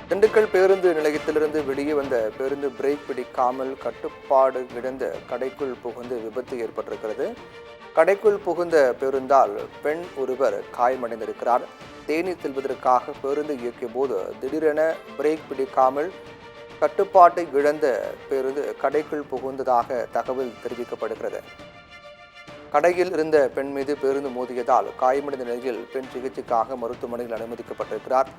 திண்டுக்கல் பேருந்து நிலையத்திலிருந்து வெளியே வந்த பேருந்து பிரேக் பிடிக்காமல் கட்டுப்பாடு இழந்த கடைக்குள் புகுந்து விபத்து ஏற்பட்டிருக்கிறது. கடைக்குள் புகுந்த பேருந்தால் பெண் ஒருவர் காயமடைந்திருக்கிறார். தேனி செல்வதற்காக பேருந்து இயக்கிய போது திடீரென பிரேக் பிடிக்காமல் கட்டுப்பாட்டை இழந்த பேருந்து கடைக்குள் புகுந்ததாக தகவல் தெரிவிக்கப்படுகிறது. கடையில் இருந்த பெண் மீது பேருந்து மோதியதால் காயமடைந்த நிலையில் பெண் சிகிச்சைக்காக மருத்துவமனையில் அனுமதிக்கப்பட்டிருக்கிறார்.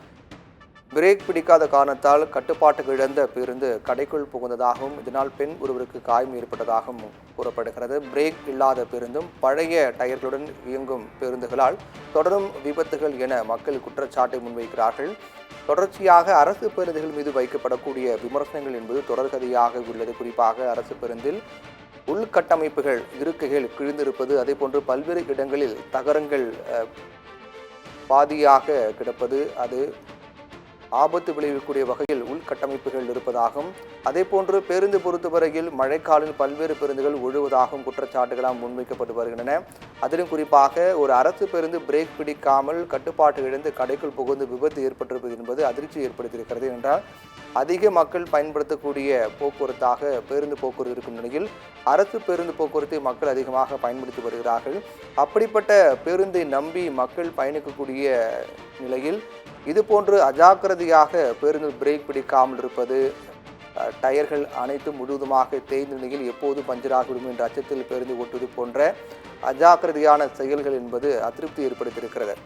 பிரேக் பிடிக்காத காரணத்தால் கட்டுப்பாட்டுக்கு இழந்த பேருந்து கடைக்குள் புகுந்ததாகவும் இதனால் பெண் ஒருவருக்கு காயம் ஏற்பட்டதாகவும் கூறப்படுகிறது. பிரேக் இல்லாத பேருந்தும் பழைய டயர்களுடன் இயங்கும் பேருந்துகளால் தொடரும் விபத்துகள் என மக்கள் குற்றச்சாட்டை முன்வைக்கிறார்கள். தொடர்ச்சியாக அரசு பேருந்துகள் மீது வைக்கப்படக்கூடிய விமர்சனங்கள் என்பது தொடர்கதையாக உள்ளது. குறிப்பாக அரசு பேருந்தில் உள்கட்டமைப்புகள் இருக்கைகள் கிழிந்திருப்பது, அதே போன்று பல்வேறு இடங்களில் தகரங்கள் பாதியாக கிடப்பது, அது ஆபத்து விளைவிக்கக்கூடிய வகையில் உள்கட்டமைப்புகள் இருப்பதாகவும், அதே போன்று பேருந்து பொறுத்தவரையில் மழைக்காலில் பல்வேறு பேருந்துகள் ஒழுவதாகவும் குற்றச்சாட்டுகளால் முன்வைக்கப்பட்டு வருகின்றன. அதிலும் குறிப்பாக ஒரு அரசு பேருந்து பிரேக் பிடிக்காமல் கட்டுப்பாட்டு இழந்து கடைக்குள் புகுந்து விபத்து ஏற்பட்டிருப்பது என்பது அதிர்ச்சி ஏற்படுத்தியிருக்கிறது. என்றால் அதிக மக்கள் பயன்படுத்தக்கூடிய போக்குவரத்தாக பேருந்து போக்குவரத்து இருக்கும் நிலையில் அரசு பேருந்து போக்குவரத்தை மக்கள் அதிகமாக பயன்படுத்தி வருகிறார்கள். அப்படிப்பட்ட பேருந்தை நம்பி மக்கள் பயணிக்கக்கூடிய நிலையில் இதுபோன்று அஜாக்கிரதையாக பேருந்து பிரேக் பிடிக்காமல் இருப்பது, டயர்கள் அனைத்தும் முழுவதுமாக தேய்ந்த நிலையில் எப்போது பஞ்சராகிவிடும் என்ற அச்சத்தில் பேருந்து ஓட்டுவது போன்ற அஜாக்கிரதையான செயல்கள் என்பது அதிருப்தி ஏற்படுத்தியிருக்கிறது.